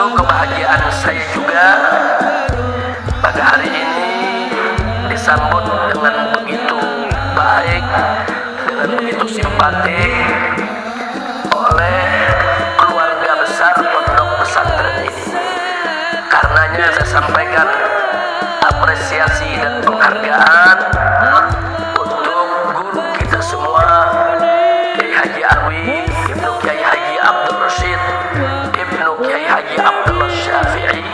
satu kebahagiaan saya juga pada hari ini disambut dengan begitu baik, dengan begitu simpatik oleh keluarga besar pondok pesantren ini. Karenanya saya sampaikan apresiasi dan penghargaan untuk guru kita semua, Kiai Haji Alwi, Ibnu Kiai Haji Abdul Rashid, Ibnu Kiai Haji Abdullah Syafi'i.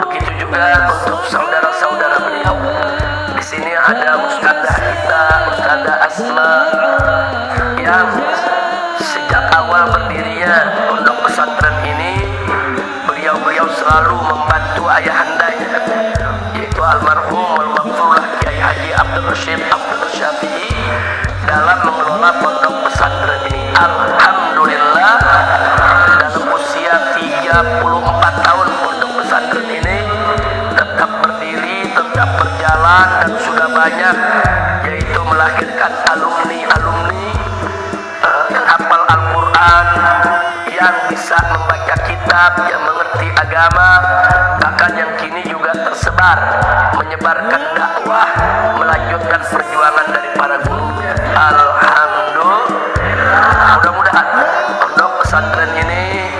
Begitu juga untuk saudara-saudara beliau. Di sini ada ustadzah kita, Ustadzah Asma, yang sejak awal berdirinya pondok pesantren ini, beliau selalu membantu ayahandanya, yaitu almarhum wal-maghfurlah Kiai Haji Abdul Rashid Abdullah Syafi'i, dalam mengelola pondok pesantren ini. Alhamdulillah, dalam usia 34 tahun pondok pesantren ini tetap berdiri, tetap berjalan, dan sudah banyak, yaitu melahirkan alumni-alumni yang hafal Al-Quran, yang bisa membaca kitab, yang mengerti agama, bahkan yang kini juga tersebar menyebarkan dakwah, melanjutkan perjuangan dari para gurunya. Alhamdulillah, mudah-mudahan pondok pesantren ini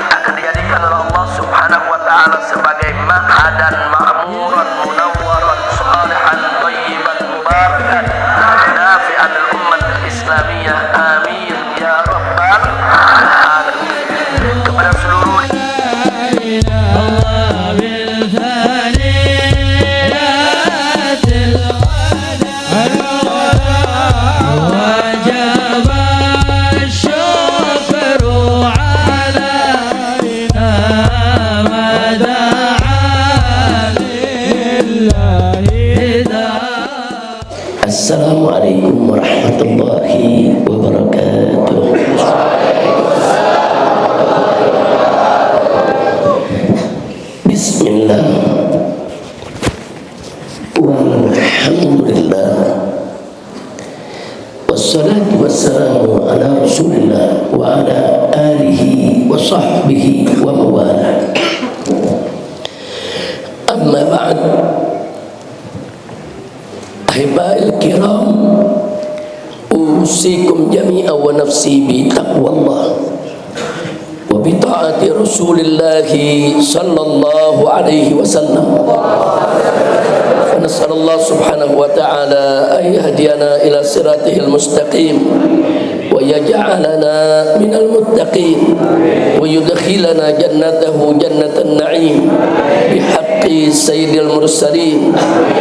akan dijadikan oleh Allah Subhanahu wa ta'ala sebagai ma'hadan ma'muran munawwaran salihan thayyiban mubarakan nafi'an lil ummat islamiyah, amin ya rabbal alamin. Kepada seluruh Assalamualaikum warahmatullahi wabarakatuh. Bismillah, walhamdulillah, wassalatu wassalamu ala rasulillah wa ala alihi wa sahbihi wa mawalah. Amma ba'd, ahiba'il kiram, usikum jami'a wa nafsi bi taqwallah wa bi ta'ati rasulillahi sallallahu alaihi wasallam. Wa nas'alullah subhanahu wa ta'ala an yahdiyana ila siratihil mustaqim wa yaj'alana minal muttaqin wa yudkhilana jannatahu jannatan na'im bihaqqi sayyidil mursalin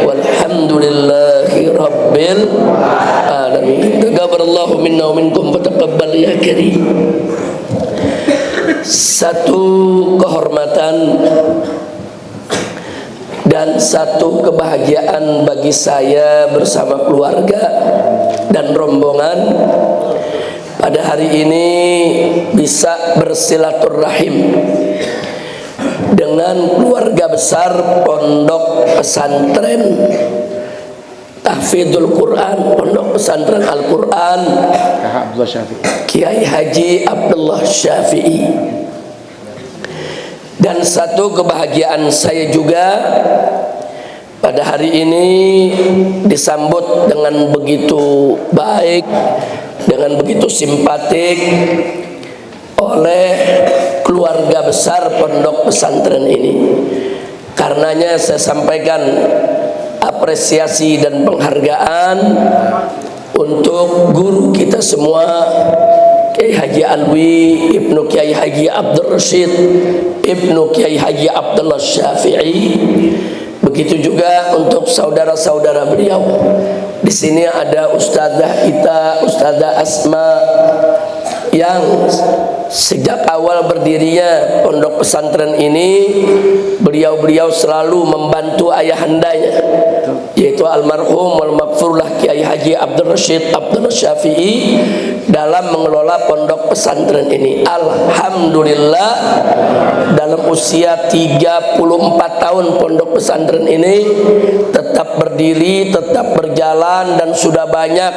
walhamdulillahi rabbil alamin. Taqabbalallahu minna wa minkum wa taqabbal ya karim. Satu kehormatan dan satu kebahagiaan bagi saya bersama keluarga dan rombongan pada hari ini bisa bersilaturahim dengan keluarga besar pondok pesantren Tahfidzul Quran, pondok pesantren Al-Quran Kiai Haji Abdullah Syafi'i. Dan satu kebahagiaan saya juga pada hari ini disambut dengan begitu baik, dengan begitu simpatik oleh keluarga besar pondok pesantren ini. Karenanya saya sampaikan apresiasi dan penghargaan untuk guru kita semua, Kiai Haji Alwi, Ibnu Kiai Haji Abdul Rashid, Ibnu Kiai Haji Abdullah Syafi'i. Begitu juga untuk saudara-saudara beliau. Di sini ada ustadzah kita, Ustadzah Asma, yang sejak awal berdirinya pondok pesantren ini, beliau selalu membantu ayahandanya, yaitu almarhum wal-maghfurlah Kiai Haji Abdul Rashid Abdullah Syafi'i, dalam mengelola pondok pesantren ini. Alhamdulillah, dalam usia 34 tahun pondok pesantren ini tetap berdiri, tetap berjalan, dan sudah banyak,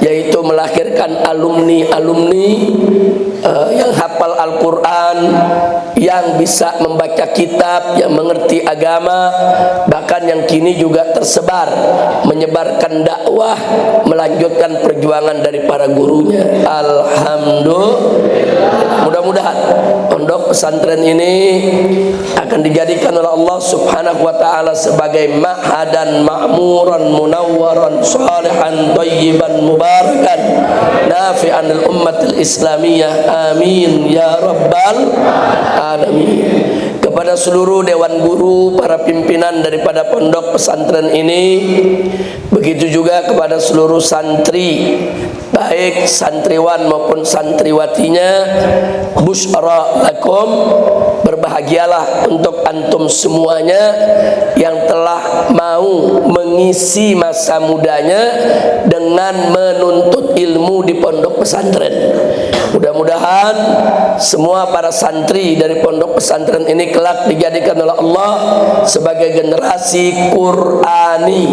yaitu melahirkan alumni-alumni yang hafal Al-Quran, yang bisa membaca kitab, yang mengerti agama, bahkan yang kini juga tersebar menyebarkan dakwah, melanjutkan perjuangan dari para gurunya. Alhamdulillah. Mudah-mudahan pondok pesantren ini akan dijadikan oleh Allah Subhanahu wa taala sebagai ma'hadan ma'muran munawwaran salihan thayyiban mubarakan nafi'an lil ummatil islamiyah. Amin ya rabbal alamin. Kepada seluruh dewan guru, para pimpinan daripada pondok pesantren ini, begitu juga kepada seluruh santri, baik santriwan maupun santriwatinya, busyra lakum, berbahagialah untuk antum semuanya yang telah mau mengisi masa mudanya dengan menuntut ilmu di pondok pesantren. Mudah-mudahan semua para santri dari pondok pesantren ini kelak dijadikan oleh Allah sebagai generasi Qur'ani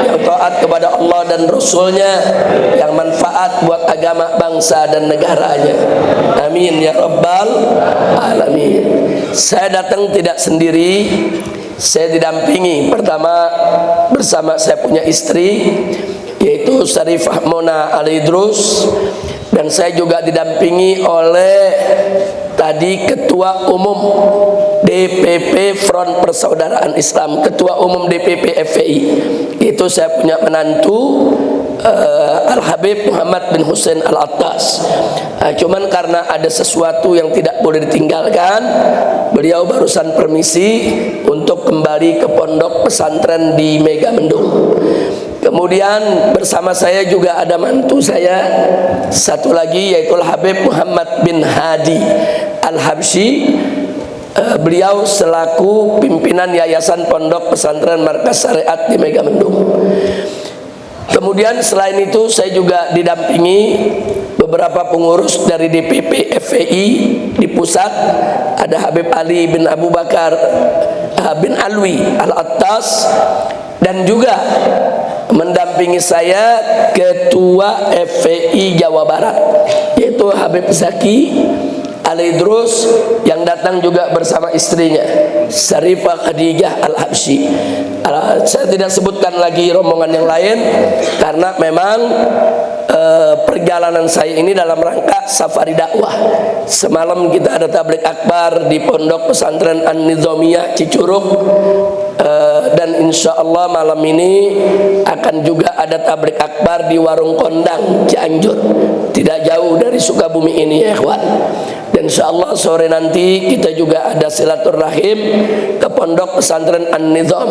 yang taat kepada Allah dan Rasulnya, yang manfaat buat agama bangsa dan negaranya. Amin ya rabbal alamin. Saya datang tidak sendiri, saya didampingi pertama bersama saya punya istri, yaitu Syarifah Mona Al-Idrus, dan saya juga didampingi oleh tadi Ketua Umum DPP Front Persaudaraan Islam, Ketua Umum DPP FPI, itu saya punya menantu Al-Habib Muhammad bin Hussein Al-Attas. Cuman karena ada sesuatu yang tidak boleh ditinggalkan, beliau barusan permisi untuk kembali ke pondok pesantren di Megamendung. Kemudian bersama saya juga ada mantu saya satu lagi, yaitu Al-Habib Muhammad bin Hadi Al-Habsyi. Beliau selaku pimpinan Yayasan Pondok Pesantren Markas Syariat di Megamendung. Kemudian selain itu saya juga didampingi beberapa pengurus dari DPP FPI di pusat. Ada Habib Ali bin Abu Bakar bin Alwi Al-Attas, dan juga mendampingi saya Ketua FPI Jawa Barat, yaitu Habib Zaki Al-Idrus, yang datang juga bersama istrinya Syarifah Khadijah Al-Habsyi. Saya tidak sebutkan lagi rombongan yang lain karena memang perjalanan saya ini dalam rangka safari dakwah. Semalam kita ada tabligh akbar di Pondok Pesantren An-Nizamiyah Cicurug, dan insya Allah malam ini akan juga ada tabligh akbar di Warung Kondang Cianjur, tidak jauh dari Sukabumi ini ya ikhwan. Dan insya Allah sore nanti kita juga ada silaturahim ke Pondok Pesantren An-Nizam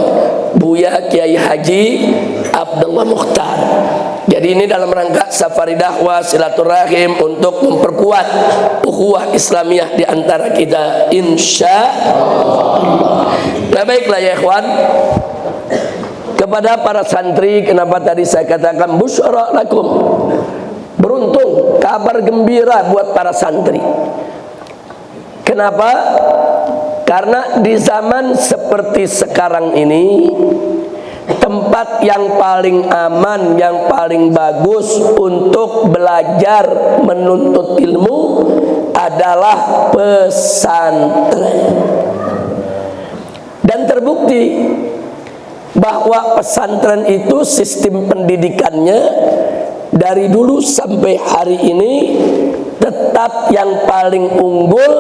Buya Kiai Haji Abdullah Mukhtar. Jadi ini dalam rangka safari dakwah silaturahim untuk memperkuat ukhuwah Islamiyah di antara kita insya Allah. Nah baiklah ya ikhwan, kepada para santri, kenapa tadi saya katakan busyra lakum, beruntung, kabar gembira buat para santri. Kenapa? Karena di zaman seperti sekarang ini, tempat yang paling aman, yang paling bagus untuk belajar menuntut ilmu adalah pesantren. Dan terbukti bahwa pesantren itu sistem pendidikannya dari dulu sampai hari ini tetap yang paling unggul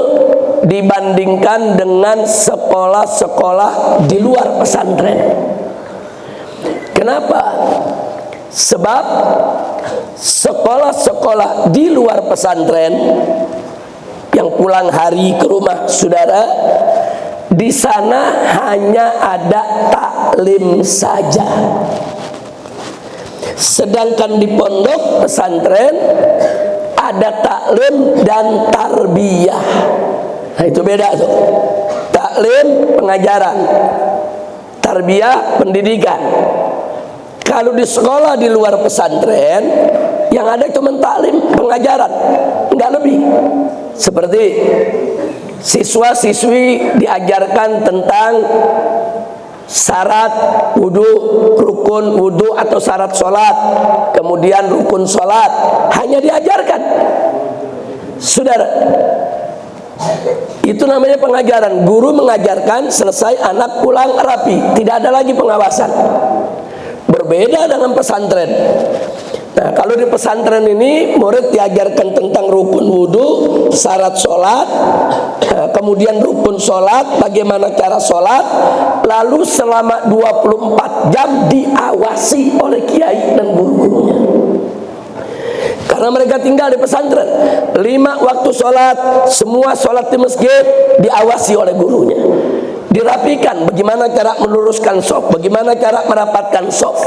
dibandingkan dengan sekolah-sekolah di luar pesantren. Kenapa? Sebab sekolah-sekolah di luar pesantren yang pulang hari ke rumah saudara, di sana hanya ada taklim saja. Sedangkan di pondok pesantren ada taklim dan tarbiyah. Nah itu beda tuh. Taklim pengajaran, tarbiyah pendidikan. Kalau di sekolah di luar pesantren yang ada cuma taklim pengajaran, enggak lebih. Seperti siswa-siswi diajarkan tentang syarat wudu, rukun wudu atau syarat sholat, kemudian rukun sholat, hanya diajarkan. Saudara, Itu namanya pengajaran. Guru mengajarkan, selesai anak pulang rapi, tidak ada lagi pengawasan. Berbeda dengan pesantren. Nah, kalau di pesantren ini murid diajarkan tentang rukun wudhu, syarat sholat, kemudian rukun sholat, bagaimana cara sholat, lalu selama 24 jam diawasi oleh kiai dan guru-gurunya. Karena mereka tinggal di pesantren, 5 waktu sholat, semua sholat di masjid diawasi oleh gurunya. Dirapikan bagaimana cara meluruskan shaf, bagaimana cara merapatkan shaf.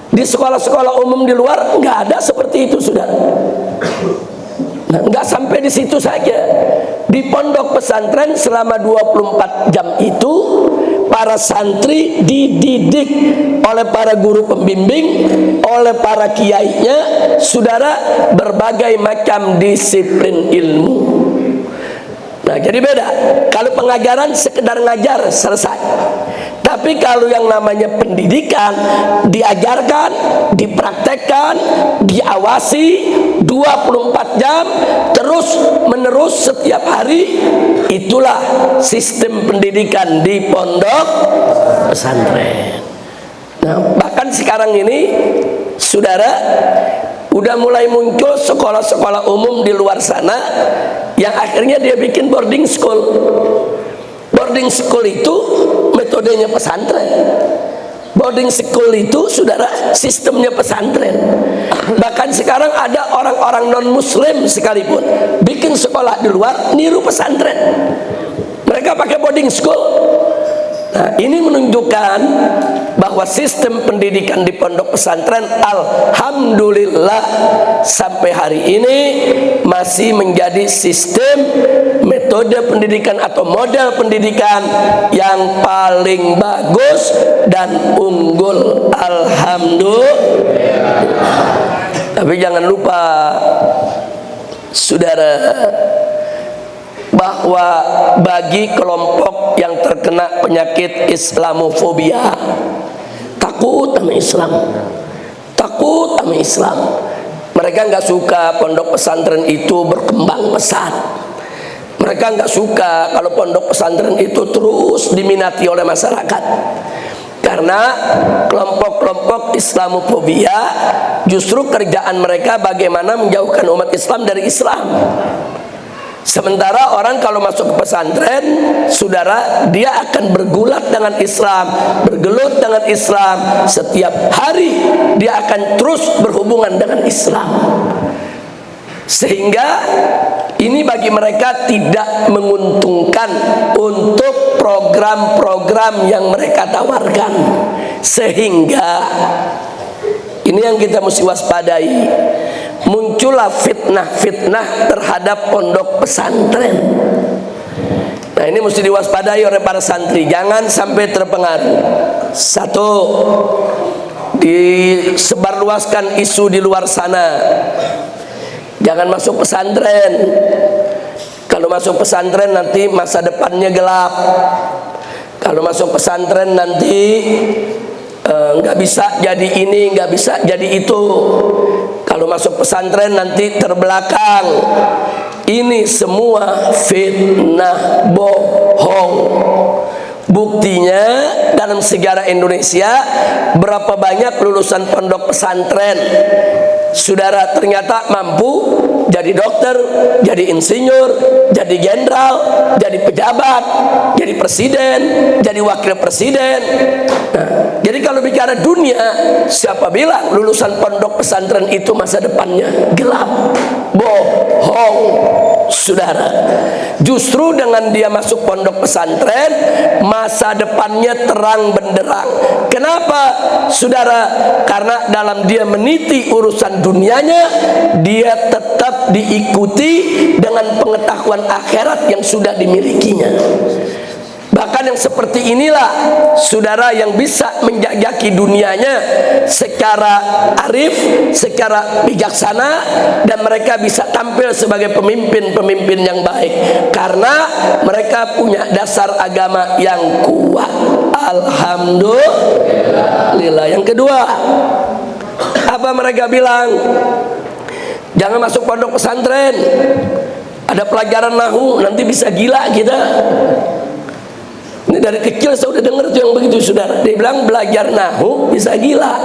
Di sekolah-sekolah umum di luar nggak ada seperti itu, saudara. Nah, nggak sampai di situ saja. Di pondok pesantren selama 24 jam itu para santri dididik oleh para guru pembimbing, oleh para kiainya, saudara, berbagai macam disiplin ilmu. Nah, jadi beda. Kalau pengajaran sekedar ngajar selesai. Tapi kalau yang namanya pendidikan, diajarkan, dipraktekkan, diawasi 24 jam terus menerus setiap hari, itulah sistem pendidikan di pondok pesantren. Nah, bahkan sekarang ini, saudara, udah mulai muncul sekolah-sekolah umum di luar sana yang akhirnya dia bikin boarding school. Boarding school itu metodenya pesantren. Boarding school itu, saudara, sistemnya pesantren. Bahkan sekarang ada orang-orang non-muslim sekalipun bikin sekolah di luar niru pesantren. Mereka pakai boarding school. Nah, ini menunjukkan bahwa sistem pendidikan di pondok pesantren, alhamdulillah, sampai hari ini masih menjadi sistem metode pendidikan atau model pendidikan yang paling bagus dan unggul, alhamdulillah. Tapi jangan lupa, saudara, bahwa bagi kelompok yang terkena penyakit Islamofobia, takut sama Islam, takut sama Islam, mereka nggak suka pondok pesantren itu berkembang pesat. Mereka nggak suka kalau pondok pesantren itu terus diminati oleh masyarakat. Karena kelompok-kelompok Islamofobia justru kerjaan mereka bagaimana menjauhkan umat Islam dari Islam. Sementara orang kalau masuk ke pesantren, saudara, dia akan bergulat dengan Islam, bergelut dengan Islam. Setiap hari dia akan terus berhubungan dengan Islam. Sehingga ini bagi mereka tidak menguntungkan untuk program-program yang mereka tawarkan. Sehingga ini yang kita mesti waspadai. Muncullah fitnah-fitnah terhadap pondok pesantren. Nah, ini mesti diwaspadai oleh para santri, jangan sampai terpengaruh. Satu, disebarluaskan isu di luar sana. Jangan masuk pesantren. Kalau masuk pesantren nanti masa depannya gelap. Kalau masuk pesantren nanti nggak bisa jadi ini, nggak bisa jadi itu. Kalau masuk pesantren nanti terbelakang. Ini semua fitnah, bohong. Buktinya dalam sejarah Indonesia, berapa banyak lulusan pondok pesantren, saudara, ternyata mampu jadi dokter, jadi insinyur, jadi jenderal, jadi pejabat, jadi presiden, jadi wakil presiden. Nah, jadi kalau bicara dunia, siapa bilang lulusan pondok pesantren itu masa depannya gelap? Bohong, saudara. Justru dengan dia masuk pondok pesantren, masa depannya terang benderang. Kenapa, saudara? Karena dalam dia meniti urusan dunianya, dia tetap diikuti dengan pengetahuan akhirat yang sudah dimilikinya. Bahkan yang seperti inilah, saudara, yang bisa menjajaki dunianya secara arif, secara bijaksana, dan mereka bisa tampil sebagai pemimpin-pemimpin yang baik karena mereka punya dasar agama yang kuat. Alhamdulillah. Yang kedua, apa mereka bilang? Jangan masuk pondok pesantren. Ada pelajaran nahu, nanti bisa gila kita. Ini dari kecil saya udah dengar tuh yang begitu, saudara. Dia bilang belajar nahu bisa gila.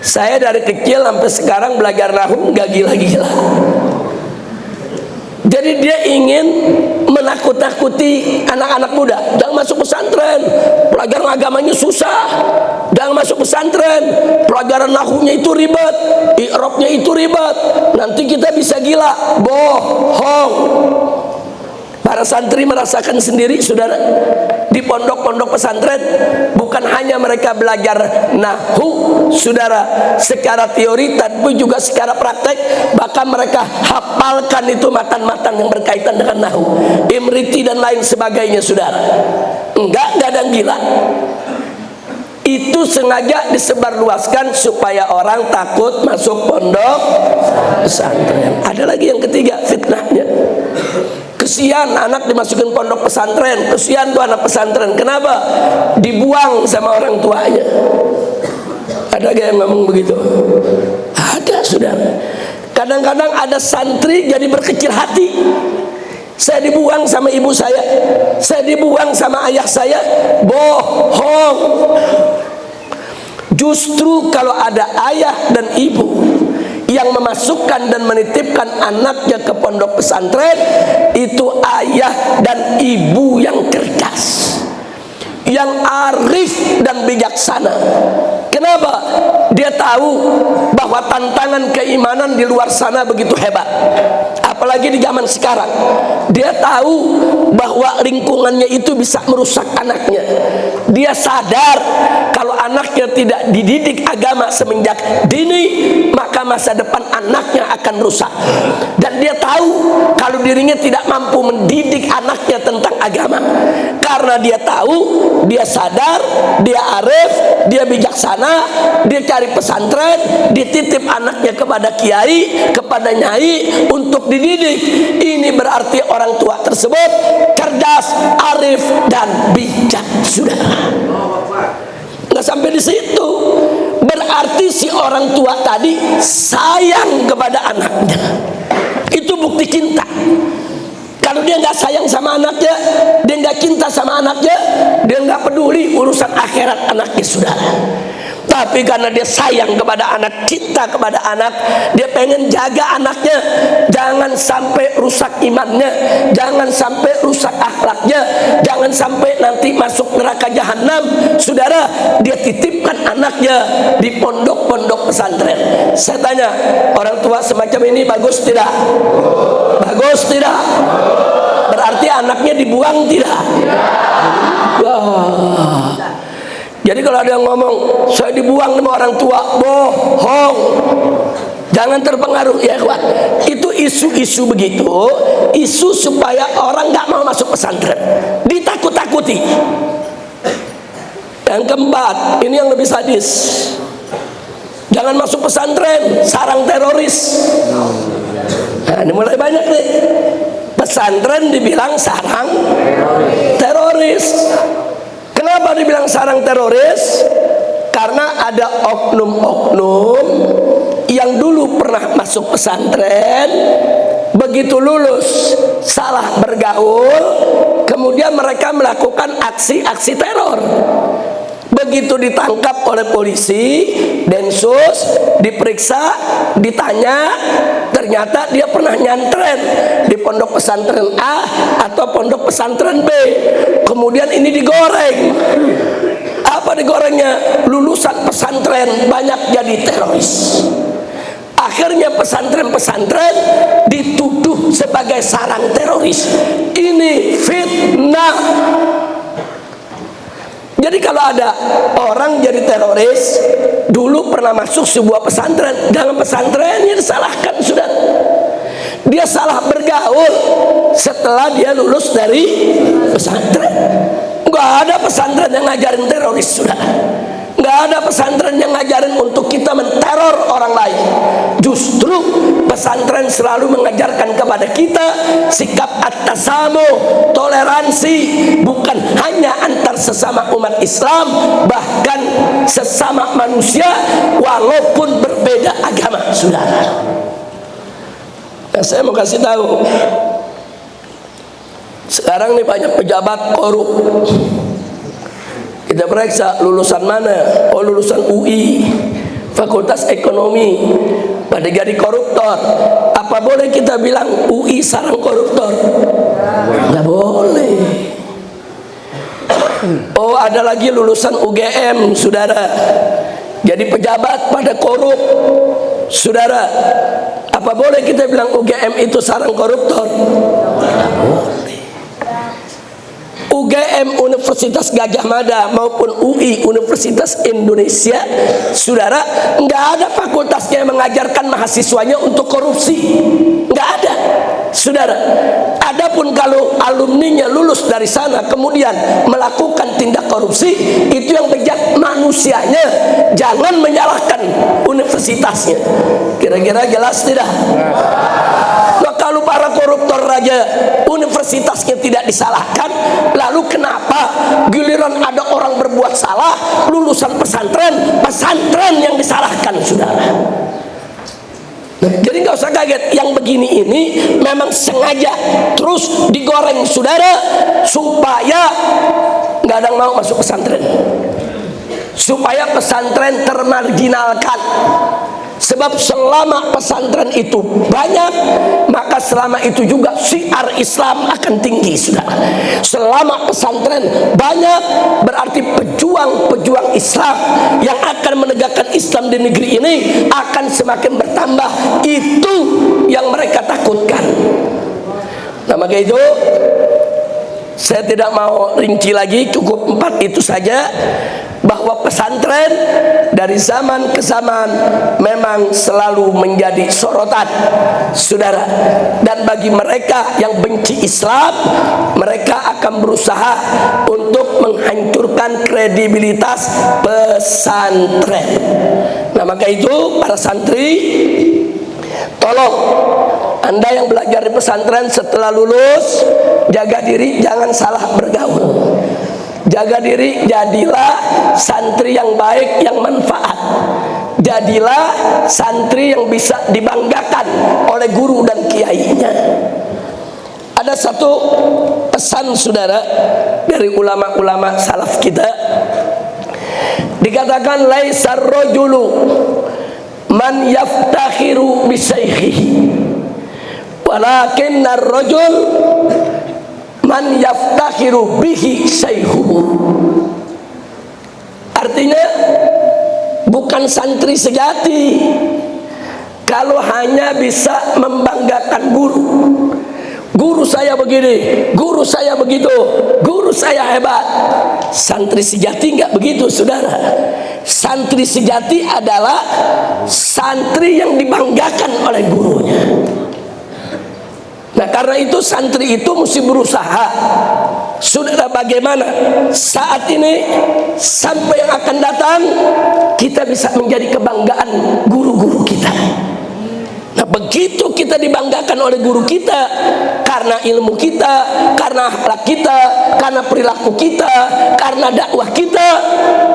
Saya dari kecil sampai sekarang belajar nahu nggak gila-gila. Jadi dia ingin menakut-nakuti anak-anak muda. Jangan masuk pesantren, pelajaran agamanya susah. Jangan masuk pesantren, pelajaran nahunya itu ribet, i'rabnya itu ribet. Nanti kita bisa gila. Bohong. Para santri merasakan sendiri, saudara. Di pondok-pondok pesantren bukan hanya mereka belajar nahu, saudara, secara teori tapi juga secara praktek. Bahkan mereka hafalkan itu matan-matan yang berkaitan dengan nahu, imriti dan lain sebagainya, saudara. Enggak ada yang gila. Itu sengaja disebarluaskan supaya orang takut masuk pondok pesantren. Ada lagi yang ketiga, fitnahnya. Kesian anak dimasukin pondok pesantren, kesian tuh anak pesantren. Kenapa? Dibuang sama orang tuanya. Ada gak yang ngomong begitu? Ada, saudara. Kadang-kadang ada santri jadi berkecil hati. Saya dibuang sama ibu saya dibuang sama ayah saya. Bohong. Justru kalau ada ayah dan ibu yang memasukkan dan menitipkan anaknya ke pondok pesantren, itu ayah dan ibu yang cerdas, yang arif dan bijaksana. Kenapa? Dia tahu bahwa tantangan keimanan di luar sana begitu hebat, apalagi di zaman sekarang. Dia tahu bahwa lingkungannya itu bisa merusak anaknya. Dia sadar kalau anaknya tidak dididik agama semenjak dini, maka masa depan anaknya akan rusak. Dan dia tahu kalau dirinya tidak mampu mendidik anaknya tentang agama. Karena dia tahu, dia sadar, dia arif, dia bijaksana, dia cari pesantren, dititip anaknya kepada kiai, kepada nyai untuk dididik. Ini berarti orang tua tersebut cerdas, arif dan bijak, saudara. Nggak sampai di situ, berarti si orang tua tadi sayang kepada anaknya. Itu bukti cinta. Kalau dia nggak sayang sama anaknya, dia nggak cinta sama anaknya, dia nggak peduli urusan akhirat anaknya, saudara. Tapi karena dia sayang kepada anak, cinta kepada anak, dia pengen jaga anaknya, jangan sampai rusak imannya, jangan sampai rusak akhlaknya, jangan sampai nanti masuk neraka jahanam. Saudara, dia titipkan anaknya di pondok-pondok pesantren. Saya tanya, orang tua semacam ini bagus tidak? Bagus tidak? Berarti anaknya dibuang tidak? Wah. Jadi kalau ada yang ngomong saya dibuang sama orang tua, bohong. Jangan terpengaruh ya kawan. Itu isu-isu begitu, isu supaya orang nggak mau masuk pesantren, ditakut-takuti. Yang keempat, ini yang lebih sadis. Jangan masuk pesantren, sarang teroris. Nah, ini mulai banyak nih. Pesantren dibilang sarang teroris. Kenapa dibilang sarang teroris? Karena ada oknum-oknum yang dulu pernah masuk pesantren, begitu lulus salah bergaul, kemudian mereka melakukan aksi-aksi teror. Begitu ditangkap oleh polisi, Densus, diperiksa, ditanya, ternyata dia pernah nyantren di pondok pesantren A atau pondok pesantren B. Kemudian ini digoreng. Apa digorengnya? Lulusan pesantren banyak jadi teroris. Akhirnya pesantren-pesantren dituduh sebagai sarang teroris. Ini fitnah. Jadi kalau ada orang jadi teroris, dulu pernah masuk sebuah pesantren, dalam pesantrennya disalahkan, sudah. Dia salah bergaul setelah dia lulus dari pesantren. Nggak ada pesantren yang ngajarin teroris, sudah. Nggak ada pesantren yang ngajarin untuk kita menteror orang lain. Justru pesantren selalu mengajarkan kepada kita sikap at-tasamu, toleransi, bukan hanya antar sesama umat Islam, bahkan sesama manusia walaupun berbeda agama, saudara. Nah, saya mau kasih tahu, sekarang nih banyak pejabat korup. Kita periksa lulusan mana? Oh, lulusan UI, Fakultas Ekonomi, pada jadi koruptor. Apa boleh kita bilang UI sarang koruptor? Nggak boleh. Oh, ada lagi lulusan UGM, saudara, jadi pejabat pada korup, saudara. Apa boleh kita bilang UGM itu sarang koruptor? Nggak boleh. UGM Universitas Gajah Mada maupun UI Universitas Indonesia, saudara, nggak ada fakultasnya yang mengajarkan mahasiswanya untuk korupsi, nggak ada, saudara. Adapun kalau alumninya lulus dari sana kemudian melakukan tindak korupsi, itu yang bejat manusianya, jangan menyalahkan universitasnya. Kira-kira jelas tidak? Nah, kalau para koruptor raja universitasnya tidak disalahkan, lalu kenapa giliran ada orang berbuat salah lulusan pesantren, pesantren yang disalahkan, saudara? Nah, jadi nggak usah kaget, yang begini ini memang sengaja terus digoreng, saudara, supaya nggak ada yang mau masuk pesantren, supaya pesantren termarginalkan. Sebab selama pesantren itu banyak, maka selama itu juga syiar Islam akan tinggi, saudara. Selama pesantren banyak, berarti pejuang-pejuang Islam yang akan menegakkan Islam di negeri ini akan semakin bertambah. Itu yang mereka takutkan. Nah, maka itu saya tidak mau rinci lagi, cukup 4 itu saja, bahwa pesantren dari zaman ke zaman memang selalu menjadi sorotan, saudara. Dan bagi mereka yang benci Islam, mereka akan berusaha untuk menghancurkan kredibilitas pesantren. Nah, maka itu para santri, tolong Anda yang belajar di pesantren setelah lulus, jaga diri, jangan salah bergaul. Jaga diri, jadilah santri yang baik, yang manfaat. Jadilah santri yang bisa dibanggakan oleh guru dan kiainya. Ada satu pesan, saudara, dari ulama-ulama salaf kita. Dikatakan laisar rajulu man yaftakhiru bisaykhihi, walakinnar rajul man yaftakhiru bihi syaihuhu. Artinya, bukan santri sejati kalau hanya bisa membanggakan guru. Guru saya begini, guru saya begitu, guru saya hebat. Santri sejati enggak begitu, saudara. Santri sejati adalah santri yang dibanggakan oleh gurunya. Nah, karena itu santri itu mesti berusaha, saudara, bagaimana saat ini sampai yang akan datang kita bisa menjadi kebanggaan guru-guru kita. Nah, begitu kita dibanggakan oleh guru kita karena ilmu kita, karena akhlak kita, karena perilaku kita, karena dakwah kita,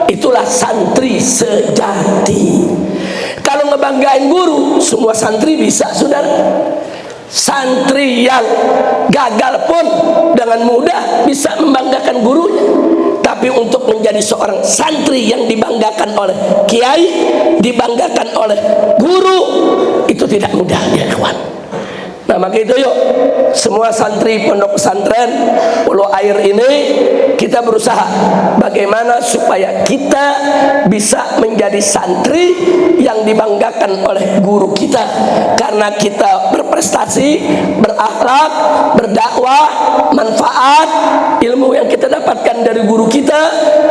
itulah santri sejati. Kalau ngebanggain guru, semua santri bisa, saudara. Santri yang gagal pun dengan mudah bisa membanggakan gurunya. Tapi untuk menjadi seorang santri yang dibanggakan oleh kiai, dibanggakan oleh guru, itu tidak mudah, ya kawan. Nah, maka itu yuk, semua santri pondok pesantren Pulau Air ini, kita berusaha bagaimana supaya kita bisa menjadi santri yang dibanggakan oleh guru kita. Karena kita berprestasi, berakhlak, berdakwah, manfaat ilmu yang kita dapatkan dari guru kita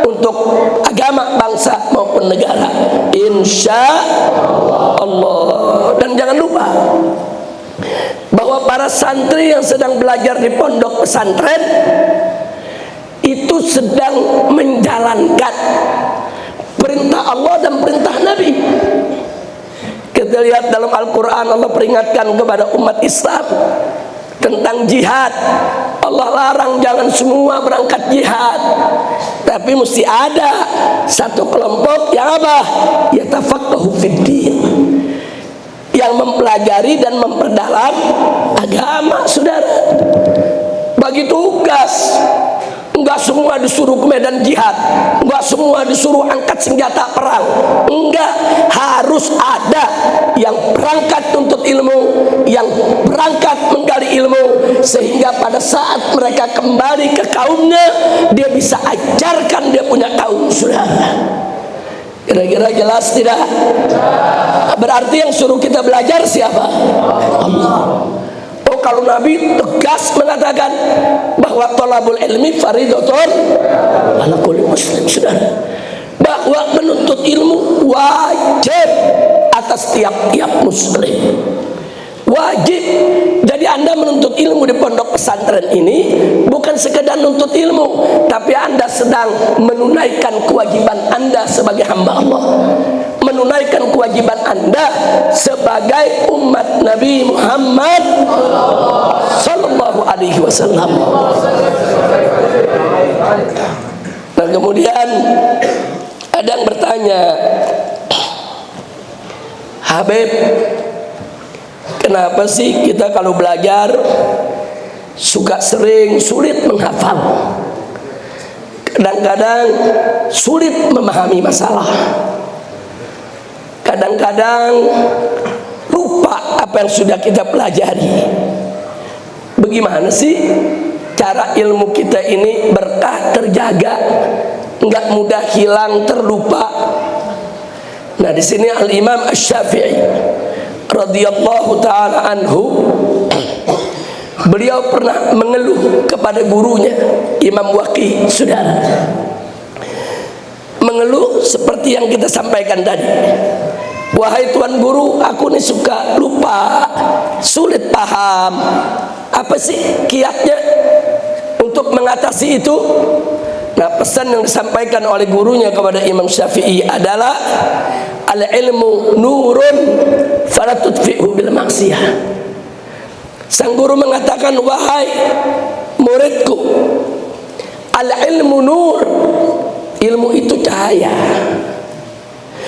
untuk agama, bangsa maupun negara, insya Allah. Dan jangan lupa bahwa para santri yang sedang belajar di pondok pesantren itu sedang menjalankan perintah Allah dan perintah Nabi. Kita lihat dalam Al-Quran, Allah peringatkan kepada umat Islam tentang jihad. Allah larang jangan semua berangkat jihad, tapi mesti ada satu kelompok yang apa? Yatafaqahu fid din, yang mempelajari dan memperdalam agama, saudara. Bagi tugas, enggak semua disuruh ke medan jihad, enggak semua disuruh angkat senjata perang, enggak, harus ada yang berangkat tuntut ilmu, yang berangkat menggali ilmu, sehingga pada saat mereka kembali ke kaumnya, dia bisa ajarkan dia punya kaum, saudara. Kira-kira jelas tidak? Berarti yang suruh kita belajar siapa? Allah. Oh, kalau Nabi tegas mengatakan bahwa thalabul ilmi faridatun ala kulli muslim, saudara, bahwa menuntut ilmu wajib atas tiap-tiap muslim, wajib. Jadi Anda menuntut ilmu di pondok pesantren ini bukan sekedar menuntut ilmu, tapi Anda sedang menunaikan kewajiban Anda sebagai hamba Allah, menunaikan kewajiban Anda sebagai umat Nabi Muhammad sallallahu alaihi wasallam. Nah, kemudian ada yang bertanya, Habib, kenapa sih kita kalau belajar suka sering sulit menghafal? Kadang-kadang sulit memahami masalah, kadang-kadang lupa apa yang sudah kita pelajari. Bagaimana sih cara ilmu kita ini berkah terjaga, enggak mudah hilang terlupa? Nah, di sini Al-Imam Asy-Syafi'i radhiyallahu taala anhu, beliau pernah mengeluh kepada gurunya Imam Waqi, saudara. Mengeluh seperti yang kita sampaikan tadi. Wahai tuan guru, aku nih suka lupa, sulit paham. Apa sih kiatnya untuk mengatasi itu? Nah, pesan yang disampaikan oleh gurunya kepada Imam Syafi'i adalah al-ilmu nurun fala tudfi'hu bil maksiyah. Sang guru mengatakan, wahai muridku, al-ilmu nur, ilmu itu cahaya.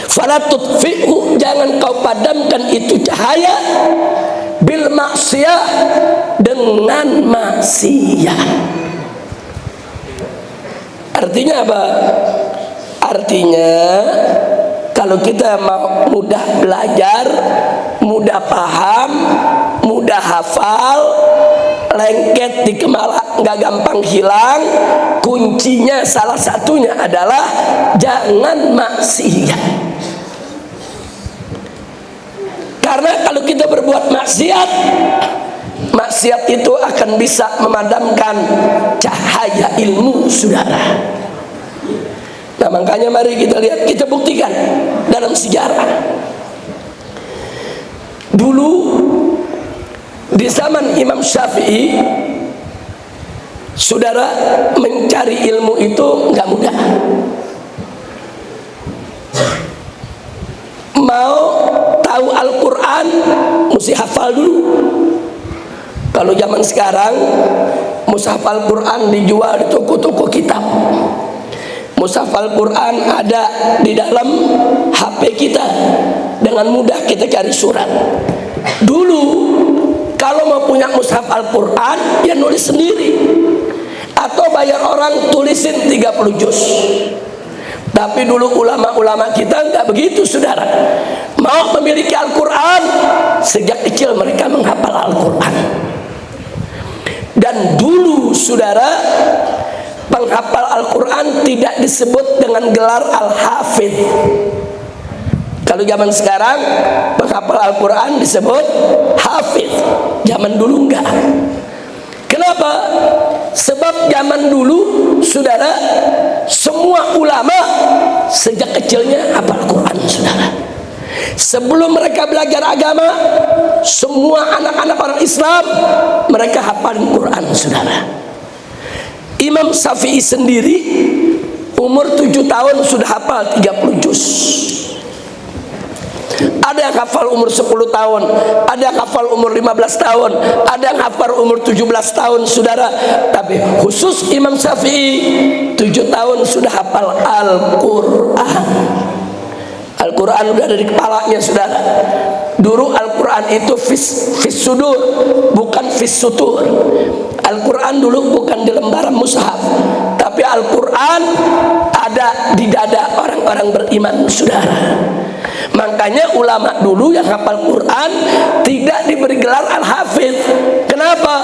Fala tudfi'hu, jangan kau padamkan itu cahaya, bil maksiyah, dengan maksiat. Artinya apa? Artinya kalau kita mau mudah belajar, mudah paham, mudah hafal, lengket di kepala nggak gampang hilang, kuncinya salah satunya adalah jangan maksiat. Karena kalau kita berbuat maksiat, maksiat itu akan bisa memadamkan cahaya ilmu, saudara. Nah, makanya mari kita lihat, kita buktikan dalam sejarah. Dulu di zaman Imam Syafi'i, saudara, mencari ilmu itu nggak mudah. Mau tahu Al-Quran mesti hafal dulu. Kalau zaman sekarang mushaf Al-Quran dijual di toko-toko kitab. Mushaf Al-Quran ada di dalam HP kita, dengan mudah kita cari surat. Dulu kalau mau punya mushaf Al-Quran, ya nulis sendiri atau bayar orang tulisin 30 juz. Tapi dulu ulama-ulama kita nggak begitu, saudara. Mau memiliki Al-Quran, sejak kecil mereka menghafal Al-Quran. Dan dulu, saudara, penghafal Al-Quran tidak disebut dengan gelar Al-Hafidh. Kalau zaman sekarang penghafal Al-Quran disebut Hafidh. Zaman dulu enggak. Kenapa? Sebab zaman dulu, saudara, semua ulama sejak kecilnya hafal Al-Quran, saudara. Sebelum mereka belajar agama, semua anak-anak orang Islam mereka hafal Al-Quran, saudara. Imam Syafi'i sendiri umur 7 tahun sudah hafal 30 juz. Ada yang hafal umur 10 tahun, ada yang hafal umur 15 tahun, ada yang hafal umur 17 tahun, saudara. Tapi khusus Imam Syafi'i 7 tahun sudah hafal Al-Quran. Al-Quran udah ada di kepalanya, saudara. Dulu Al-Quran itu fis sudur, bukan fis sutur. Al-Quran dulu bukan di lembaran mushaf, tapi Al-Quran ada di dada orang-orang beriman, saudara. Makanya ulama dulu yang hafal Quran tidak diberi gelar Al-Hafiz. Kenapa?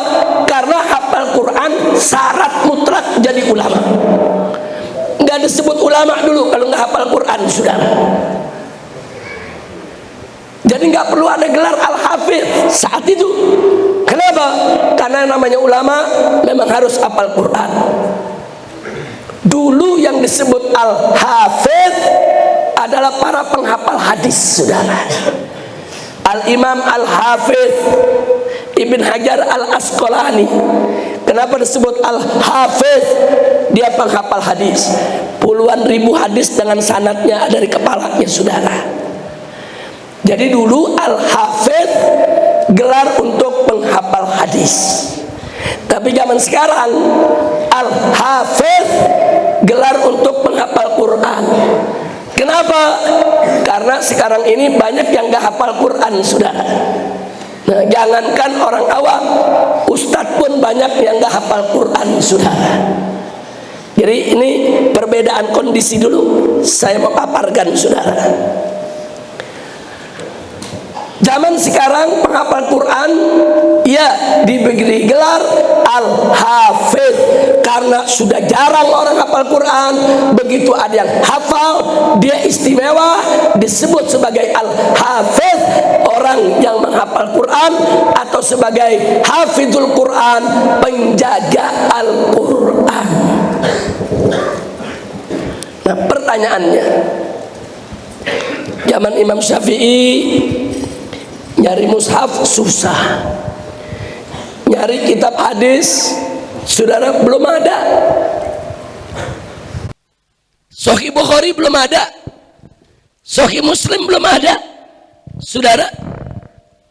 Karena hafal Quran syarat mutlak jadi ulama. Nggak disebut ulama dulu kalau nggak hafal Quran, saudara. Jadi nggak perlu ada gelar Al-Hafiz saat itu. Kenapa? Karena namanya ulama memang harus hafal Quran. Dulu yang disebut Al-Hafiz adalah para penghafal hadis, saudara. Al-Imam Al-Hafiz Ibn Hajar Al-Asqalani. Kenapa disebut Al-Hafiz? Dia penghafal hadis. Puluhan ribu hadis dengan sanadnya ada di kepalanya, saudara. Jadi dulu Al-Hafiz gelar untuk penghafal hadis. Tapi zaman sekarang Al-Hafiz gelar untuk penghafal Quran. Kenapa? Karena sekarang ini banyak yang gak hafal Quran, saudara. Nah, jangankan orang awam, ustadz pun banyak yang gak hafal Quran, saudara. Jadi ini perbedaan kondisi dulu. Saya mau paparkan, saudara. Zaman sekarang penghafal Quran ya diberi gelar Al-Hafiz karena sudah jarang orang hafal Quran. Begitu ada yang hafal, dia istimewa, disebut sebagai Al-Hafiz, orang yang menghafal Quran, atau sebagai Hafizul Quran, penjaga Al-Quran. Nah, pertanyaannya, zaman Imam Syafi'i nyari mushaf susah, nyari kitab hadis, saudara, belum ada. Sahih Bukhari belum ada, Sahih Muslim belum ada, saudara.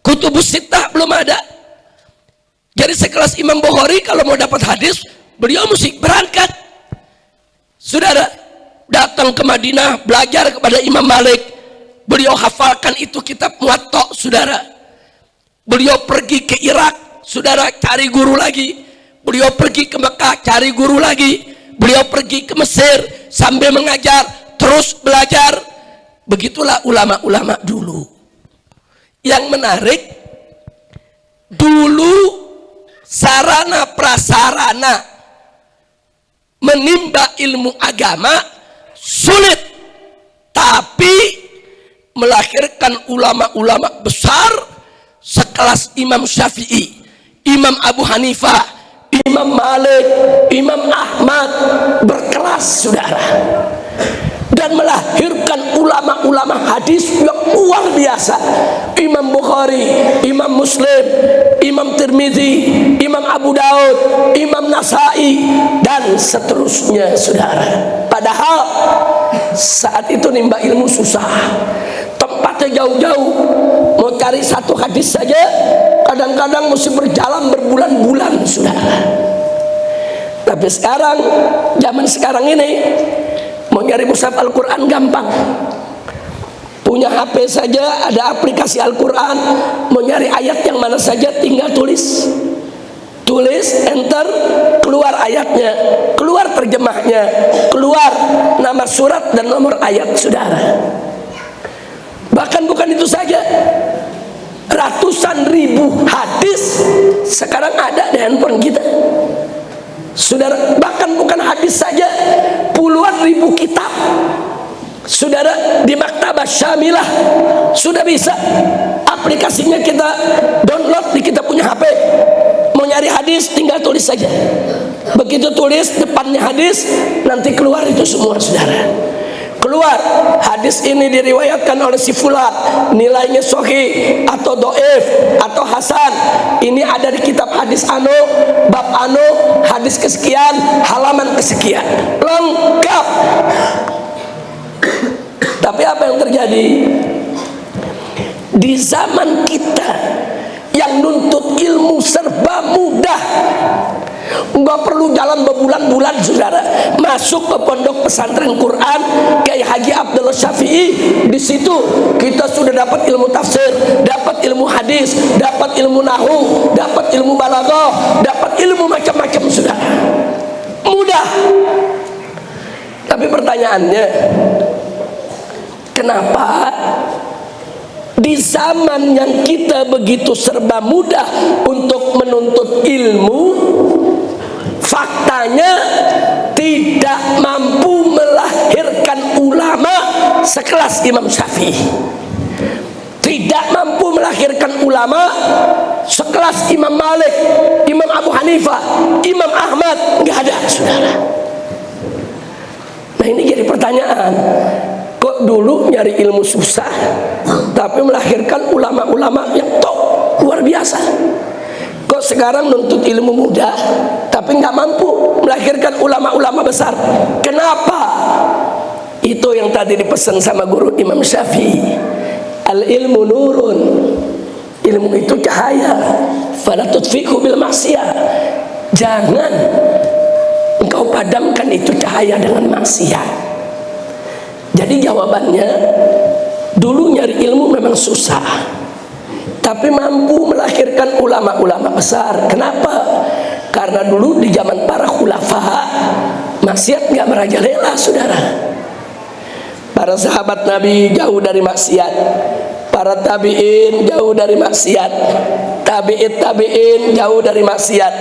Kutubus Sittah belum ada. Jadi sekelas Imam Bukhari kalau mau dapat hadis, beliau mesti berangkat, saudara, datang ke Madinah, belajar kepada Imam Malik. Beliau hafalkan itu kitab Muwatta, saudara. Beliau pergi ke Irak, saudara, cari guru lagi. Beliau pergi ke Mekah, cari guru lagi. Beliau pergi ke Mesir sambil mengajar, terus belajar. Begitulah ulama-ulama dulu. Yang menarik, dulu sarana prasarana menimba ilmu agama sulit, tapi melahirkan ulama-ulama besar sekelas Imam Syafi'i, Imam Abu Hanifah, Imam Malik, Imam Ahmad, berkelas, saudara. Dan melahirkan ulama-ulama hadis yang luar biasa. Imam Bukhari, Imam Muslim, Imam Tirmidzi, Imam Abu Daud, Imam Nasai, dan seterusnya, saudara. Padahal saat itu nimba ilmu susah, tempatnya jauh-jauh. Mau cari satu hadis saja kadang-kadang mesti berjalan berbulan-bulan, saudara. Tapi sekarang, zaman sekarang ini, mau nyari mushaf Al-Quran gampang. Punya HP saja ada aplikasi Al-Quran. Mau nyari ayat yang mana saja tinggal tulis, enter, keluar ayatnya, keluar terjemahnya, keluar nama surat dan nomor ayat, saudara. Bahkan bukan itu saja, ratusan ribu hadis sekarang ada di handphone kita, saudara. Bahkan bukan hadis saja, puluhan ribu kitab, saudara, di Maktabah Syamilah sudah bisa. Aplikasinya kita download di kita punya HP. Mau nyari hadis tinggal tulis saja. Begitu tulis depannya hadis, nanti keluar itu semua, saudara. Keluar hadis ini diriwayatkan oleh si fulan, nilainya sahih atau doif atau hasan. Ini ada di kitab hadis anu, bab anu, hadis kesekian, halaman kesekian, lengkap. Tapi apa yang terjadi di zaman kita yang nuntut ilmu serba mudah? Nggak perlu jalan berbulan-bulan, saudara. Masuk ke pondok pesantren Quran Kiai Haji Abdullah Syafi'i, di situ kita sudah dapat ilmu tafsir, hadis, dapat ilmu nahu, dapat ilmu balaghah, dapat ilmu macam-macam sudah. Mudah. Tapi pertanyaannya, kenapa di zaman yang kita begitu serba mudah untuk menuntut ilmu, faktanya tidak mampu melahirkan ulama sekelas Imam Syafi'i, tidak mampu melahirkan ulama sekelas Imam Malik, Imam Abu Hanifah, Imam Ahmad, nggak ada, saudara. Nah, ini jadi pertanyaan, kok dulu nyari ilmu susah tapi melahirkan ulama-ulama yang top, luar biasa. Kok sekarang nuntut ilmu mudah tapi nggak mampu melahirkan ulama-ulama besar? Kenapa? Itu yang tadi dipesan sama guru Imam Syafi'i, al ilmu nurun, ilmu itu cahaya, fala tutfiqhu bil maksiyah, jangan engkau padamkan itu cahaya dengan maksiat. Jadi jawabannya, dulu nyari ilmu memang susah tapi mampu melahirkan ulama-ulama besar. Kenapa? Karena dulu di zaman para khulafa maksiat nggak merajalela, saudara. Para sahabat Nabi jauh dari maksiat, para tabi'in jauh dari maksiat, tabi'in jauh dari maksiat,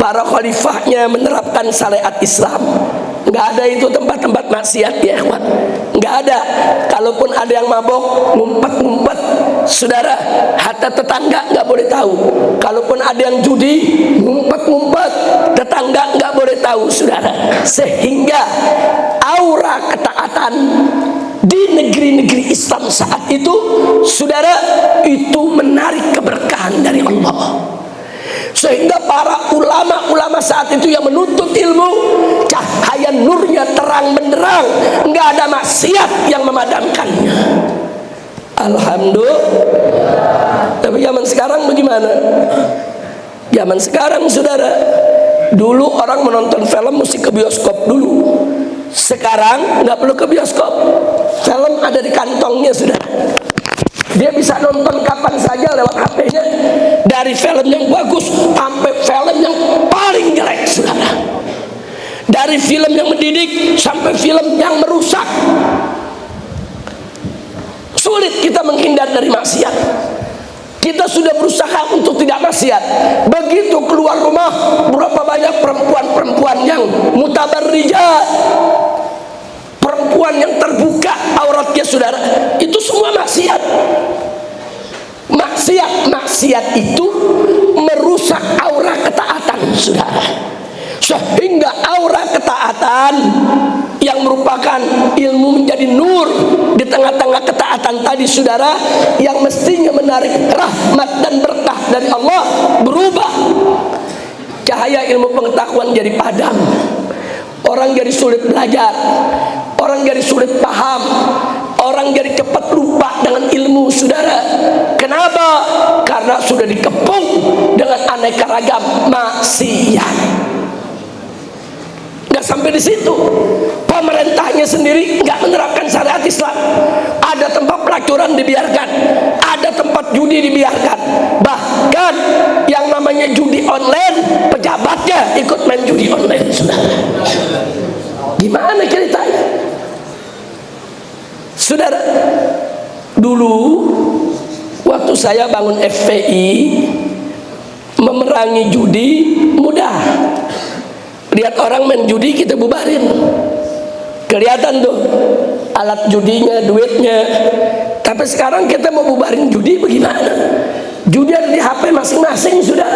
para khalifahnya menerapkan syariat Islam. Nggak ada itu tempat-tempat maksiat ya, ikhwan. Nggak ada. Kalaupun ada yang mabok, ngumpet-ngumpet, saudara, hatta tetangga nggak boleh tahu. Kalaupun ada yang judi, ngumpet-ngumpet, tetangga nggak boleh tahu, saudara. Sehingga aura ketaatan di negeri-negeri Islam saat itu, saudara, itu menarik keberkahan dari Allah. Sehingga para ulama-ulama saat itu yang menuntut ilmu, cahaya nurnya terang benderang, nggak ada maksiat yang memadamkannya. Alhamdulillah. Tapi zaman sekarang bagaimana? Zaman sekarang, saudara, dulu orang menonton film mesti ke bioskop dulu. Sekarang nggak perlu ke bioskop, film ada di kantongnya, saudara. Dia bisa nonton kapan saja lewat HP-nya, dari film yang bagus sampai film yang paling jelek, saudara. Dari film yang mendidik sampai film yang merusak. Sulit kita menghindar dari maksiat. Kita sudah berusaha untuk tidak maksiat. Begitu keluar rumah, berapa banyak perempuan-perempuan yang mutabarrijat, perempuan yang terbuka auratnya, saudara. Itu semua maksiat. Maksiat itu merusak aura ketaatan, saudara. Sehingga aura ketaatan yang merupakan ilmu menjadi nur di tengah-tengah ketaatan tadi, saudara, yang mestinya menarik rahmat dan berkah dari Allah, berubah. Cahaya ilmu pengetahuan jadi padam. Orang jadi sulit belajar, orang jadi sulit paham, orang jadi cepat lupa dengan ilmu, saudara. Kenapa? Karena sudah dikepung dengan aneka ragam maksiat. Nggak sampai di situ, pemerintahnya sendiri nggak menerapkan syariat Islam. Ada tempat pelacuran dibiarkan, ada tempat judi dibiarkan, bahkan yang namanya judi online, pejabatnya ikut main judi online, saudara. Gimana ceritanya, saudara? Dulu waktu saya bangun FPI, memerangi judi mudah. Lihat orang main judi, kita bubarin. Kelihatan tuh alat judinya, duitnya. Tapi sekarang kita mau bubarin judi bagaimana? Judi ada di HP masing-masing, sudah.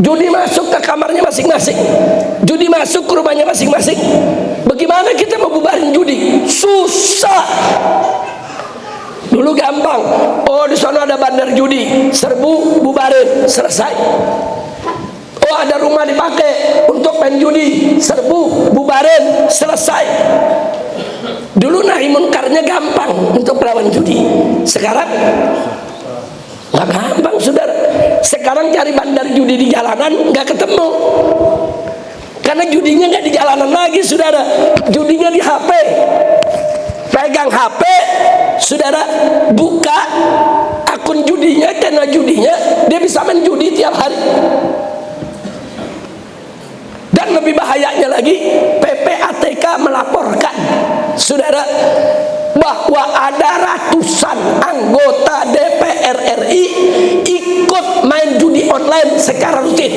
Judi masuk ke kamarnya masing-masing, judi masuk ke rumahnya masing-masing. Bagaimana kita mau bubarin judi? Susah. Dulu gampang. Oh, di sana ada bandar judi, serbu, bubarin, selesai. Oh, ada rumah dipakai untuk main judi, serbu, bubarin, selesai. Dulu nahi munkarnya gampang untuk melawan judi. Sekarang nggak gampang, saudara. Sekarang cari bandar judi di jalanan nggak ketemu, karena judinya nggak di jalanan lagi, saudara. Judinya di HP. Pegang HP, saudara, buka akun akun judinya, channel judinya, dia bisa main judi tiap hari. Dan lebih bahayanya lagi, PPATK melaporkan, saudara, bahwa ada ratusan anggota DPR RI ikut main judi online secara rutin.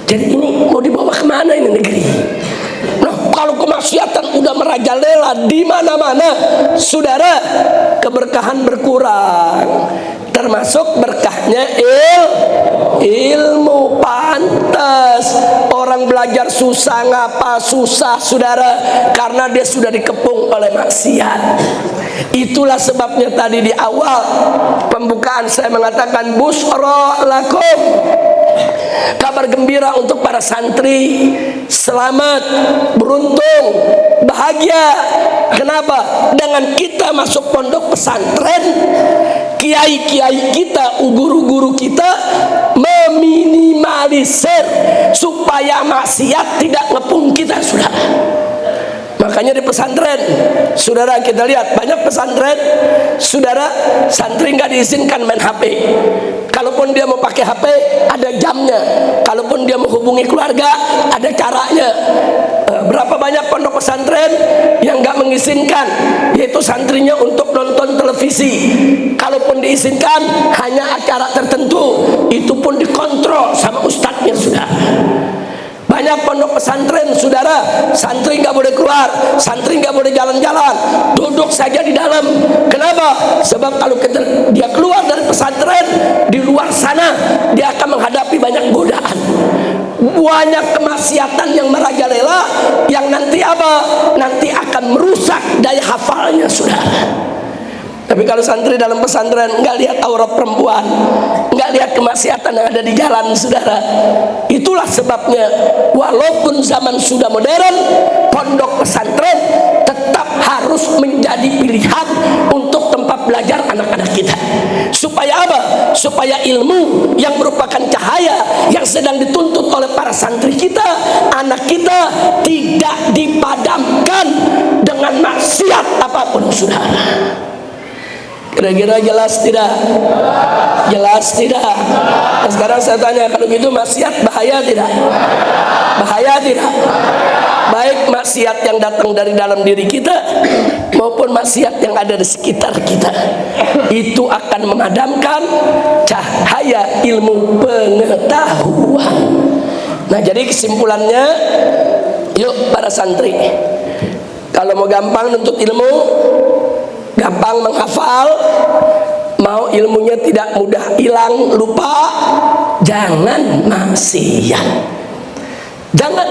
Jadi ini mau dibawa kemana ini negeri? Nah, kalau kemaksiatan udah merajalela di mana-mana, saudara, keberkahan berkurang. Termasuk berkahnya ilmu. Pantas orang belajar susah, ngapa susah, saudara, karena dia sudah dikepung oleh maksiat. Itulah sebabnya tadi di awal pembukaan saya mengatakan busra lakum, kabar gembira untuk para santri, selamat, beruntung, bahagia. Kenapa? Dengan kita masuk pondok pesantren, kiai-kiai kita, guru-guru kita meminimalisir supaya maksiat tidak ngepung kita, saudara. Makanya di pesantren, saudara, kita lihat banyak pesantren, saudara, santri nggak diizinkan main HP. Kalaupun dia mau pakai HP, ada jamnya. Kalaupun dia mau hubungi keluarga, ada caranya. Berapa banyak pondok pesantren yang nggak mengizinkan, yaitu santrinya untuk nonton televisi. Kalaupun diizinkan, hanya acara tertentu. Itu pun dikontrol sama ustadznya, saudara. Banyak pondok pesantren, saudara, santri nggak boleh keluar, santri nggak boleh jalan-jalan, duduk saja di dalam. Kenapa? Sebab kalau dia keluar dari pesantren, di luar sana dia akan menghadapi banyak godaan, banyak kemaksiatan yang merajalela, yang nanti apa? Nanti akan merusak daya hafalnya, saudara. Tapi kalau santri dalam pesantren nggak lihat aurat perempuan, nggak lihat kemaksiatan yang ada di jalan, saudara. Itulah sebabnya walaupun zaman sudah modern, pondok pesantren tetap harus menjadi pilihan untuk tempat belajar anak-anak kita. Supaya apa? Supaya ilmu yang merupakan cahaya yang sedang dituntut oleh para santri kita, anak kita, tidak dipadamkan dengan maksiat apapun, saudara. Kira-kira jelas tidak? Jelas tidak? Nah, sekarang saya tanya, kalau gitu maksiat bahaya tidak? Bahaya tidak? Baik maksiat yang datang dari dalam diri kita maupun maksiat yang ada di sekitar kita, itu akan memadamkan cahaya ilmu pengetahuan. Nah, jadi kesimpulannya, yuk para santri, kalau mau gampang nuntut ilmu, gampang menghafal, mau ilmunya tidak mudah hilang, lupa, jangan maksiat. Jangan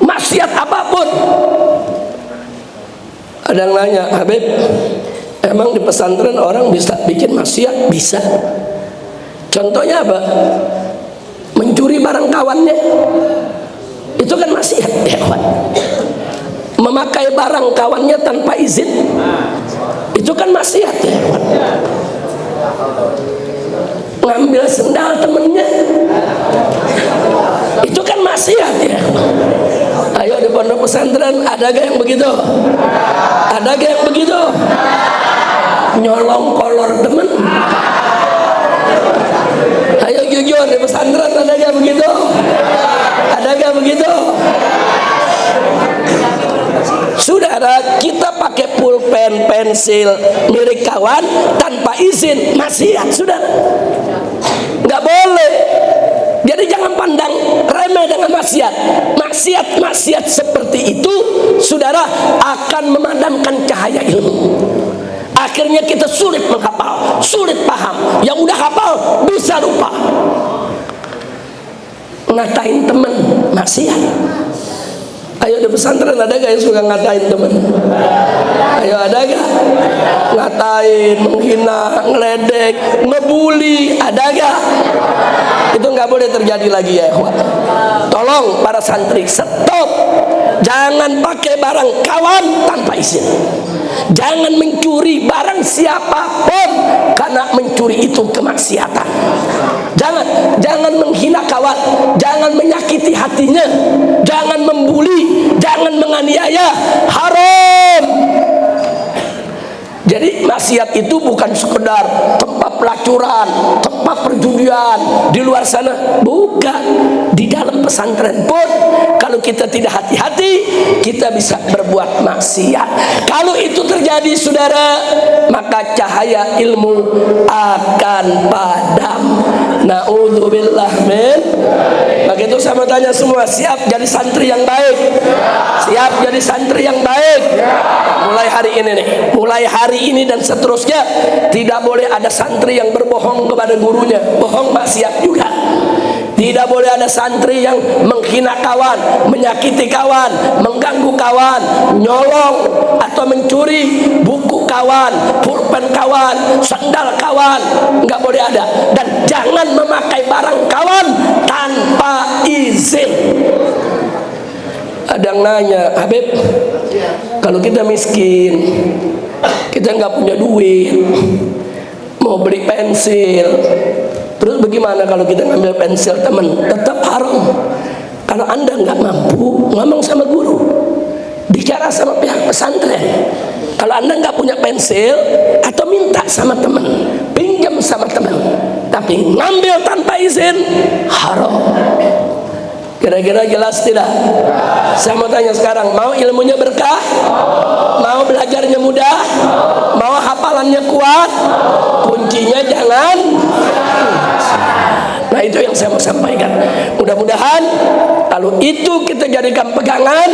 maksiat apapun. Ada yang nanya, Habib, emang di pesantren orang bisa bikin maksiat? Bisa. Contohnya apa? Mencuri barang kawannya, itu kan maksiat, ya kawan. Memakai barang kawannya tanpa izin, itu kan maksiat, ya kawan. Ngambil sendal temennya, itu kan maksiat, ya. Ayo di pondok pesantren ada gak yang begitu? Ada gak yang begitu? Nyolong kolor temen. Ayo jujur, di pesantren ada gak begitu? Ada gak begitu? Saudara, kita pakai pulpen, pensil milik kawan tanpa izin, maksiat, saudara. Nggak boleh. Jadi jangan pandang remeh dengan maksiat. Maksiat seperti itu, saudara, akan memadamkan cahaya ilmu. Akhirnya kita sulit menghafal, sulit paham. Yang udah hafal bisa lupa. Ngatain teman, maksiat. Ayo di pesantren ada gak yang suka ngatain teman? Ayo ada gak? Ngatain, menghina, ngeledek, ngebully, ada gak? Itu nggak boleh terjadi lagi, ya ikhwan. Tolong para santri, stop. Jangan pakai barang kawan tanpa izin. Jangan mencuri barang siapapun, karena mencuri itu kemaksiatan. Jangan menghina kawan, jangan menyakiti hatinya, jangan membuli, jangan menganiaya, haram. Jadi maksiat itu bukan sekedar tempat pelacuran, tempat perjudian di luar sana, bukan. Di dalam pesantren pun kalau kita tidak hati-hati, kita bisa berbuat maksiat. Kalau itu terjadi saudara, maka cahaya ilmu akan padam. Na'udzubillah min. Maka itu saya mau tanya semua, siap jadi santri yang baik? Siap jadi santri yang baik? Mulai hari ini nih, mulai hari ini dan seterusnya, tidak boleh ada santri yang berbohong kepada gurunya, bohong maksiat juga. Tidak boleh ada santri yang menghina kawan, menyakiti kawan, mengganggu kawan, nyolong atau mencuri buku kawan, pulpen kawan, sandal kawan. Enggak boleh ada. Dan jangan memakai barang kawan tanpa izin. Ada yang nanya, Habib, kalau kita miskin, kita nggak punya duit, mau beli pensil, terus bagaimana kalau kita ngambil pensil teman? Tetap haram. Kalau anda nggak mampu, ngomong sama guru, bicara sama pihak pesantren. Kalau anda nggak punya pensil, atau minta sama teman, pinjam sama teman, tapi ngambil tanpa izin, haram. Kira-kira jelas tidak? Saya mau tanya sekarang, mau ilmunya berkah? Mau belajarnya mudah? Mau hafalannya kuat? Kuncinya jangan. Nah, itu yang saya mau sampaikan. Mudah-mudahan kalau itu kita jadikan pegangan,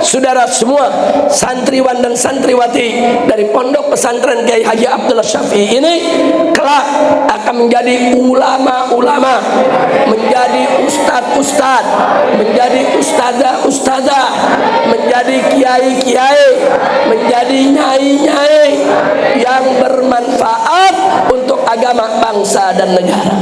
saudara semua, santriwan dan santriwati dari Pondok Pesantren Kiai Haji Abdullah Syafi'i ini kelak akan menjadi ulama-ulama, menjadi ustad-ustad, menjadi ustazah-ustazah, menjadi kiai-kiai, menjadi nyai-nyai yang bermanfaat untuk agama, bangsa dan negara.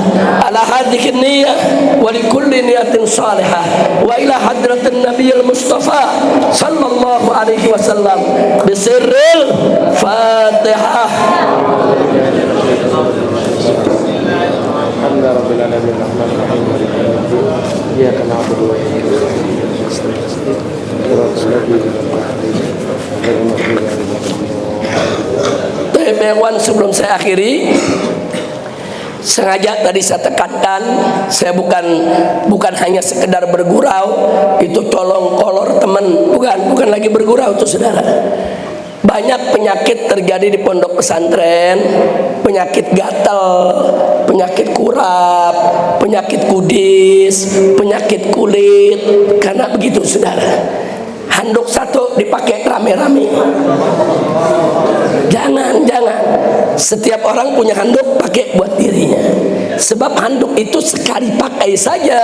Ala hadhihi niyyah wa likulli niyatin salihah wa ila hadratin nabiyil mustafa sallallahu alaihi wasallam bisirril fatihah. Alhamdulillahirabbil alamin arrahmanir rahim maliki yaumiddin iyyaka na'budu wa iyyaka nasta'in ihdinas siratal mustaqim. Sebelum saya akhiri, sengaja tadi saya tekankan, saya bukan hanya sekedar bergurau, itu colong kolor teman, bukan lagi bergurau itu saudara. Banyak penyakit terjadi di pondok pesantren, penyakit gatal, penyakit kurap, penyakit kudis, penyakit kulit, karena begitu saudara. Handuk satu dipakai rame-rame. Jangan. Setiap orang punya handuk pakai buat dirinya. Sebab handuk itu sekali pakai saja.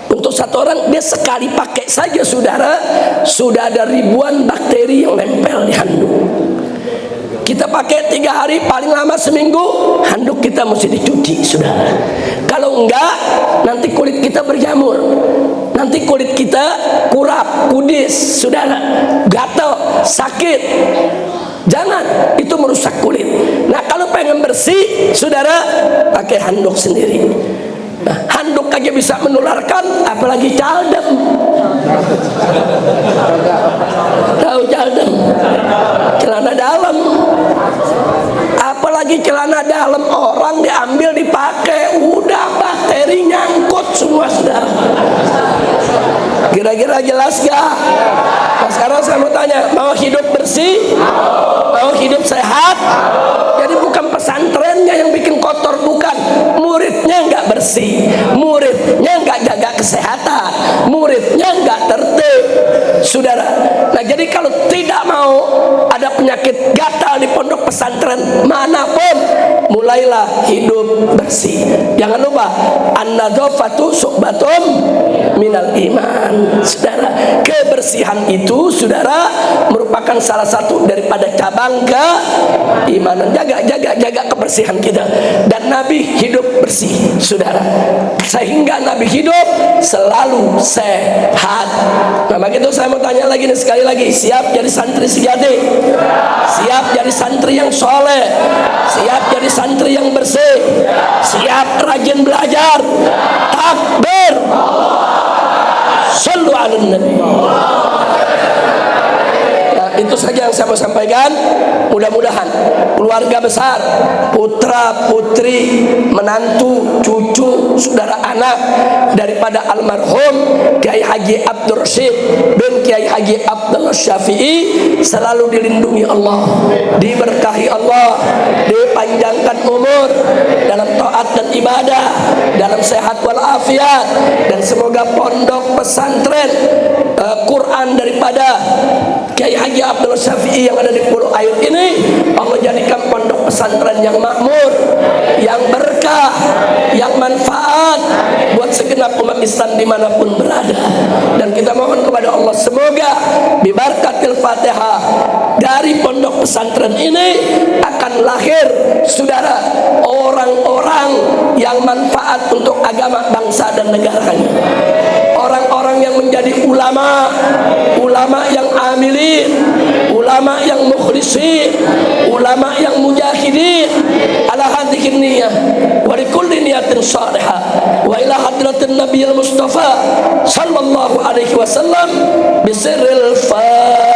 Untuk satu orang dia sekali pakai saja saudara, sudah ada ribuan bakteri yang nempel di handuk. Kita pakai 3 hari, paling lama seminggu, handuk kita mesti dicuci saudara. Kalau enggak, nanti kulit kita berjamur, nanti kulit kita kurap, kudis saudara, gatal, sakit. Jangan, itu merusak kulit. Nah, kalau pengen bersih saudara, pakai handuk sendiri. Nah, handuk aja bisa menularkan, apalagi caldem. Tahu caldem? Celana dalam. Apalagi celana dalam orang diambil dipakai, udah bakteri nyangkut semua saudara. Kira-kira jelas gak? Nah, sekarang saya mau tanya, mau hidup bersih? Mau hidup sehat? Jadi bukan pesantrennya yang bikin kotor, bukan. Muridnya nggak bersih, muridnya nggak jaga kesehatan, muridnya nggak tertib, saudara. Nah, jadi kalau tidak mau ada penyakit gatal di pondok pesantren manapun, mulailah hidup bersih. Jangan lupa, an-nadzafatu syu'batun minal iman, saudara. Kebersihan itu, saudara, merupakan salah satu daripada cabang keimanan. Jaga kebersihan kita. Dan Nabi hidup bersih, saudara, sehingga Nabi hidup selalu sehat. Nah, begitu saya mau tanya lagi nih, sekali lagi, siap jadi santri sejati? Siap jadi santri yang soleh? Siap jadi santri yang bersih? Siap rajin belajar? Takbir! Sallu ala Nabi. Nah, itu Itu saja yang saya mau sampaikan. Mudah-mudahan keluarga besar, putra putri, menantu, cucu, saudara anak daripada almarhum Kiai Haji Abdul Rashid bin Kiai Haji Abdul Syafi'i selalu dilindungi Allah, diberkahi Allah, dipanjangkan umur dalam taat dan ibadah, dalam sehat walafiat, dan semoga pondok pesantren Quran daripada Kiai Haji Abdul Syafi'i yang ada di Pulau Air ini Allah jadikan pondok pesantren yang makmur, yang berkah, yang manfaat buat segenap umat Islam dimanapun berada. Dan kita mohon kepada Allah semoga bibarakatil Fatihah dari pondok pesantren ini akan lahir saudara orang-orang yang manfaat untuk agama, bangsa dan negaranya. Orang-orang yang menjadi ulama, ulama yang amilin, ulama yang mukhlisin, ulama yang mujahidin ala hadhihi niyyah wa likulli niyatin salihah wa ila hadratin nabiyil mustafa sallallahu alaihi wasallam bisirril Fatihah.